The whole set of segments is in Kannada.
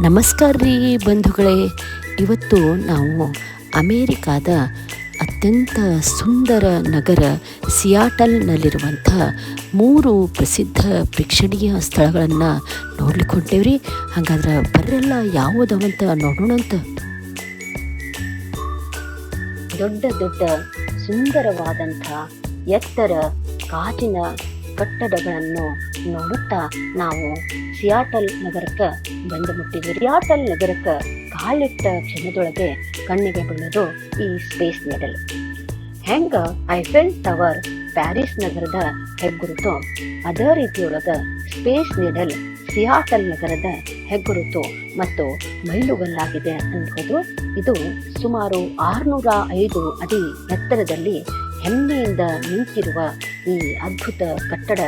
ನಮಸ್ಕಾರ ರೀ ಬಂಧುಗಳೇ. ಇವತ್ತು ನಾವು ಅಮೇರಿಕಾದ ಅತ್ಯಂತ ಸುಂದರ ನಗರ ಸಿಯಾಟಲ್ನಲ್ಲಿರುವಂಥ 3 ಪ್ರಸಿದ್ಧ ಪ್ರೇಕ್ಷಣೀಯ ಸ್ಥಳಗಳನ್ನು ನೋಡ್ಲಿಕ್ಕೆ ಹೊಂಟೇವ್ರಿ. ಹಾಗಾದ್ರೆ ಬರ್ರೆಲ್ಲ ಯಾವುದವಂತ ನೋಡೋಣಂತ. ದೊಡ್ಡ ದೊಡ್ಡ ಸುಂದರವಾದಂಥ ಎತ್ತರ ಕಾಜಿನ ಕಟ್ಟಡಗಳನ್ನು ನೋಡುತ್ತಾ ನಾವು ಸಿಯಾಟಲ್ ನಗರಕ್ಕೆ ಬಂದು ಮುಟ್ಟಿದ್ವಿ. ಸಿಯಾಟಲ್ ನಗರಕ್ಕೆ ಕಾಲಿಟ್ಟ ಕ್ಷಣದೊಳಗೆ ಕಣ್ಣಿಗೆ ಬೀಳೋದು ಈ ಸ್ಪೇಸ್ ನೀಡಲ್. ಹೆಂಗ ಐಫೆಲ್ ಟವರ್ ಪ್ಯಾರಿಸ್ ನಗರದ ಹೆಗ್ಗುರುತು, ಅದೇ ರೀತಿಯೊಳಗೆ ಸ್ಪೇಸ್ ನೀಡಲ್ ಸಿಯಾಟಲ್ ನಗರದ ಹೆಗ್ಗುರುತು ಮತ್ತು ಮೈಲುಗಲ್ಲಾಗಿದೆ ಅನ್ಬೋದು. ಇದು ಸುಮಾರು 605 ಅಡಿ ಎತ್ತರದಲ್ಲಿ ಹೆಮ್ಮೆಯಿಂದ ನಿಂತಿರುವ ಈ ಅದ್ಭುತ ಕಟ್ಟಡ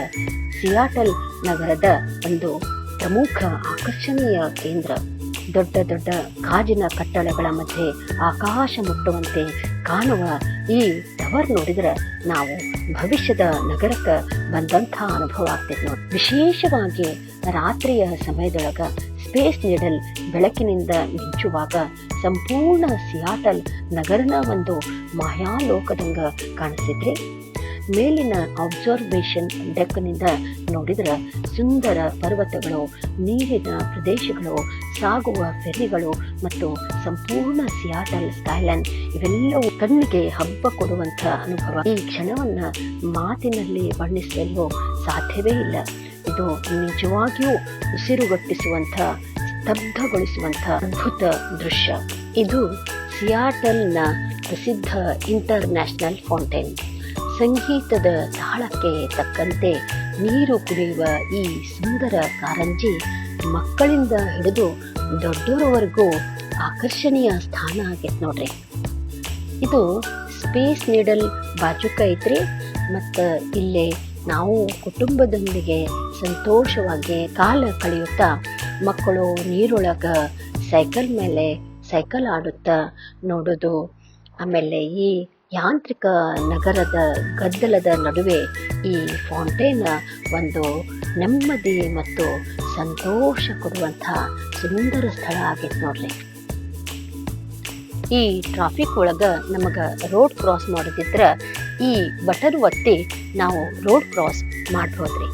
ಸಿಯಾಟಲ್ ನಗರದ ಒಂದು ಪ್ರಮುಖ ಆಕರ್ಷಣೀಯ ಕೇಂದ್ರ. ದೊಡ್ಡ ದೊಡ್ಡ ಗಾಜಿನ ಕಟ್ಟಡಗಳ ಮಧ್ಯೆ ಆಕಾಶ ಮುಟ್ಟುವಂತೆ ಕಾಣುವ ಈ ಟವರ್ ನೋಡಿದ್ರೆ ನಾವು ಭವಿಷ್ಯದ ನಗರಕ್ಕೆ ಬಂದಂಥ ಅನುಭವ ಆಗ್ತೈತೆ ನೋಡಿ. ವಿಶೇಷವಾಗಿ ರಾತ್ರಿಯ ಸಮಯದೊಳಗ ಸ್ಪೇಸ್ ನೀಡಲ್ ಬೆಳಕಿನಿಂದ ಮಿಂಚುವಾಗ ಸಂಪೂರ್ಣ ಸಿಯಾಟಲ್ ನಗರನ ಒಂದು ಮಾಯಾಲೋಕದಂಗ ಕಾಣಿಸಿದ್ರಿ. ಮೇಲಿನ ಅಬ್ಸರ್ವೇಷನ್ ಡೆಕ್ನಿಂದ ನೋಡಿದ್ರೆ ಸುಂದರ ಪರ್ವತಗಳು, ನೀರಿನ ಪ್ರದೇಶಗಳು, ಸಾಗುವ ಫೆರಿಗಳು ಮತ್ತು ಸಂಪೂರ್ಣ ಸಿಯಾಟಲ್ ಸ್ಕೈಲೈನ್ ಇವೆಲ್ಲವೂ ಕಣ್ಣಿಗೆ ಹಬ್ಬ ಕೊಡುವಂಥ ಅನುಭವ. ಈ ಕ್ಷಣವನ್ನ ಮಾತಿನಲ್ಲಿ ವರ್ಣಿಸಲು ಸಾಧ್ಯವೇ ಇಲ್ಲ. ಇದು ನಿಜವಾಗಿಯೂ ಉಸಿರುಗಟ್ಟಿಸುವಂಥ, ಸ್ತಬ್ಧಗೊಳಿಸುವಂಥ ಅದ್ಭುತ ದೃಶ್ಯ. ಇದು ಸಿಯಾಟಲ್ನ ಪ್ರಸಿದ್ಧ ಇಂಟರ್ನ್ಯಾಷನಲ್ ಫೌಂಟೇನ್. ಸಂಗೀತದ ತಾಳಕ್ಕೆ ತಕ್ಕಂತೆ ನೀರು ಕುಡಿಯುವ ಈ ಸುಂದರ ಕಾರಂಜಿ ಮಕ್ಕಳಿಂದ ಹಿಡಿದು ದೊಡ್ಡವರವರೆಗೂ ಆಕರ್ಷಣೀಯ ಸ್ಥಾನ ಆಗೈತೆ ನೋಡ್ರಿ. ಇದು ಸ್ಪೇಸ್ ನೀಡಲ್ ಬಾಜುಕ ಐತ್ರಿ. ಮತ್ತು ಇಲ್ಲೇ ನಾವು ಕುಟುಂಬದೊಂದಿಗೆ ಸಂತೋಷವಾಗಿ ಕಾಲ ಕಳೆಯುತ್ತಾ ಮಕ್ಕಳು ನೀರೊಳಗ ಸೈಕಲ್ ಮೇಲೆ ಸೈಕಲ್ ಆಡುತ್ತಾ ನೋಡೋದು. ಆಮೇಲೆ ಈ ಯಾಂತ್ರಿಕ ನಗರದ ಗದ್ದಲದ ನಡುವೆ ಈ ಫೌಂಟೇನ್ ಒಂದು ನೆಮ್ಮದಿ ಮತ್ತು ಸಂತೋಷ ಕೊಡುವಂಥ ಸುಂದರ ಸ್ಥಳ ಆಗೈತೆ ನೋಡ್ರಿ. ಈ ಟ್ರಾಫಿಕ್ ಒಳಗ ನಮಗೆ ರೋಡ್ ಕ್ರಾಸ್ ಮಾಡೋದಿದ್ರೆ ಈ ಬಟನ್ ಒತ್ತಿ ನಾವು ರೋಡ್ ಕ್ರಾಸ್ ಮಾಡ್ಬೋದ್ರಿ.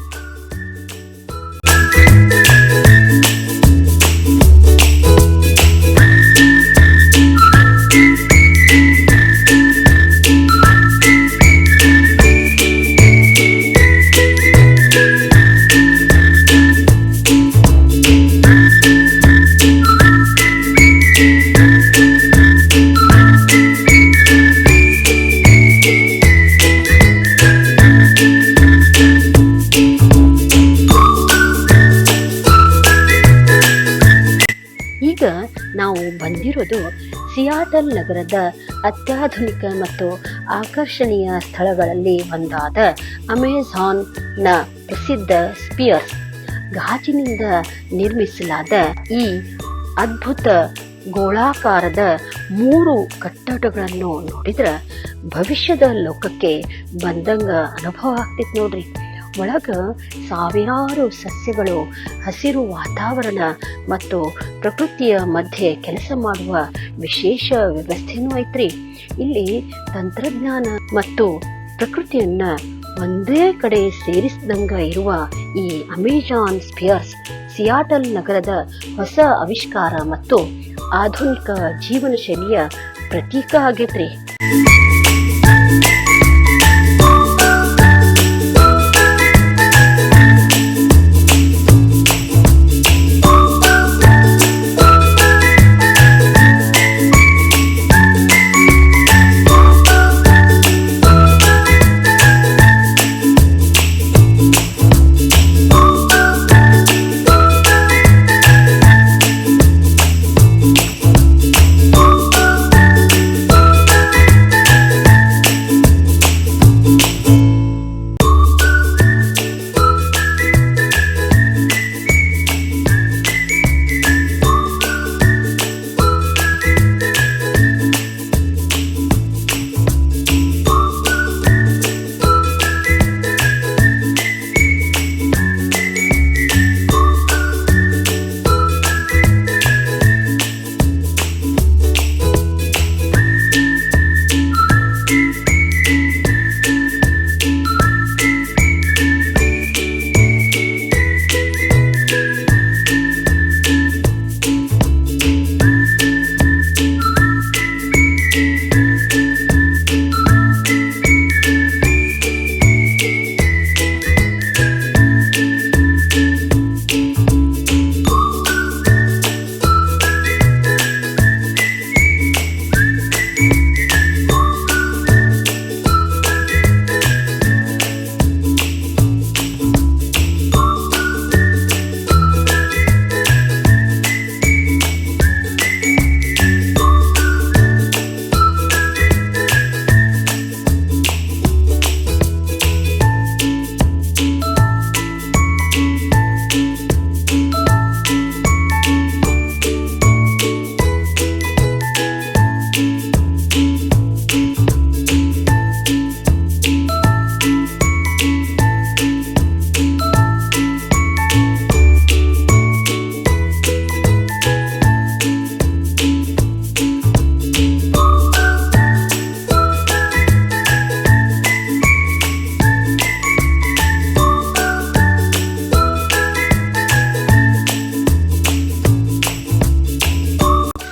ನಾವು ಬಂದಿರೋದು ಸಿಯಾಟಲ್ ನಗರದ ಅತ್ಯಾಧುನಿಕ ಮತ್ತು ಆಕರ್ಷಣೀಯ ಸ್ಥಳಗಳಲ್ಲಿ ಒಂದಾದ ಅಮೆಜಾನ್ನ ಪ್ರಸಿದ್ಧ ಸ್ಪಿಯರ್ಸ್ ಗಾಜಿನಿಂದ ನಿರ್ಮಿಸಲಾದ ಈ ಅದ್ಭುತ ಗೋಳಾಕಾರದ 3 ಕಟ್ಟಡಗಳನ್ನು ನೋಡಿದ್ರೆ ಭವಿಷ್ಯದ ಲೋಕಕ್ಕೆ ಬಂದಂಗ ಅನುಭವ ಆಗ್ತೈತೆ ನೋಡ್ರಿ. ಒಳಗ ಸಾವಿರಾರು ಸಸ್ಯಗಳು, ಹಸಿರು ವಾತಾವರಣ ಮತ್ತು ಪ್ರಕೃತಿಯ ಮಧ್ಯೆ ಕೆಲಸ ಮಾಡುವ ವಿಶೇಷ ವ್ಯವಸ್ಥೆನೂ ಐತ್ರಿ. ಇಲ್ಲಿ ತಂತ್ರಜ್ಞಾನ ಮತ್ತು ಪ್ರಕೃತಿಯನ್ನ ಒಂದೇ ಕಡೆ ಸೇರಿಸಿದಂಗ ಇರುವ ಈ ಅಮೆಜಾನ್ ಸ್ಪಿಯರ್ಸ್ ಸಿಯಾಟಲ್ ನಗರದ ಹೊಸ ಆವಿಷ್ಕಾರ ಮತ್ತು ಆಧುನಿಕ ಜೀವನ ಶೈಲಿಯ ಪ್ರತೀಕ ಆಗೈತ್ರಿ.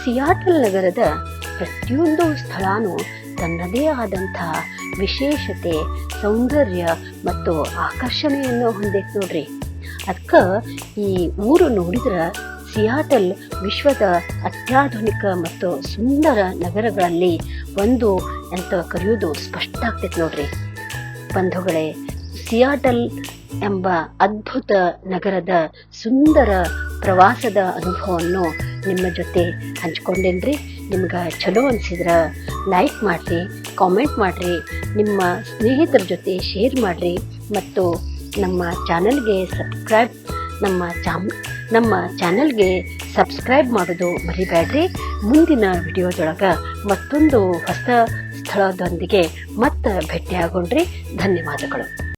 ಸಿಯಾಟಲ್ ನಗರದ ಪ್ರತಿಯೊಂದು ಸ್ಥಳನೂ ತನ್ನದೇ ಆದಂಥ ವಿಶೇಷತೆ, ಸೌಂದರ್ಯ ಮತ್ತು ಆಕರ್ಷಣೆಯನ್ನು ಹೊಂದೈತೆ ನೋಡ್ರಿ. ಅದಕ್ಕೆ ಈ ಊರು ನೋಡಿದ್ರೆ ಸಿಯಾಟಲ್ ವಿಶ್ವದ ಅತ್ಯಾಧುನಿಕ ಮತ್ತು ಸುಂದರ ನಗರಗಳಲ್ಲಿ ಒಂದು ಅಂತ ಕರೆಯೋದು ಸ್ಪಷ್ಟ ಆಗ್ತೈತೆ ನೋಡ್ರಿ. ಬಂಧುಗಳೇ, ಸಿಯಾಟಲ್ ಎಂಬ ಅದ್ಭುತ ನಗರದ ಸುಂದರ ಪ್ರವಾಸದ ಅನುಭವವನ್ನು ನಿಮ್ಮ ಜೊತೆ ಹಂಚ್ಕೊಂಡೇನ್ರಿ. ನಿಮ್ಗೆ ಚಲೋ ಅನಿಸಿದ್ರೆ ಲೈಕ್ ಮಾಡಿರಿ, ಕಾಮೆಂಟ್ ಮಾಡಿರಿ, ನಿಮ್ಮ ಸ್ನೇಹಿತರ ಜೊತೆ ಶೇರ್ ಮಾಡಿರಿ ಮತ್ತು ನಮ್ಮ ಚಾನಲ್ಗೆ ಸಬ್ಸ್ಕ್ರೈಬ್ ಮಾಡೋದು ಮರಿಬೇಡ್ರಿ. ಮುಂದಿನ ವಿಡಿಯೋದೊಳಗೆ ಮತ್ತೊಂದು ಹೊಸ ಸ್ಥಳದೊಂದಿಗೆ ಮತ್ತೆ ಭೇಟಿಯಾಗೋಣ್ರಿ. ಧನ್ಯವಾದಗಳು.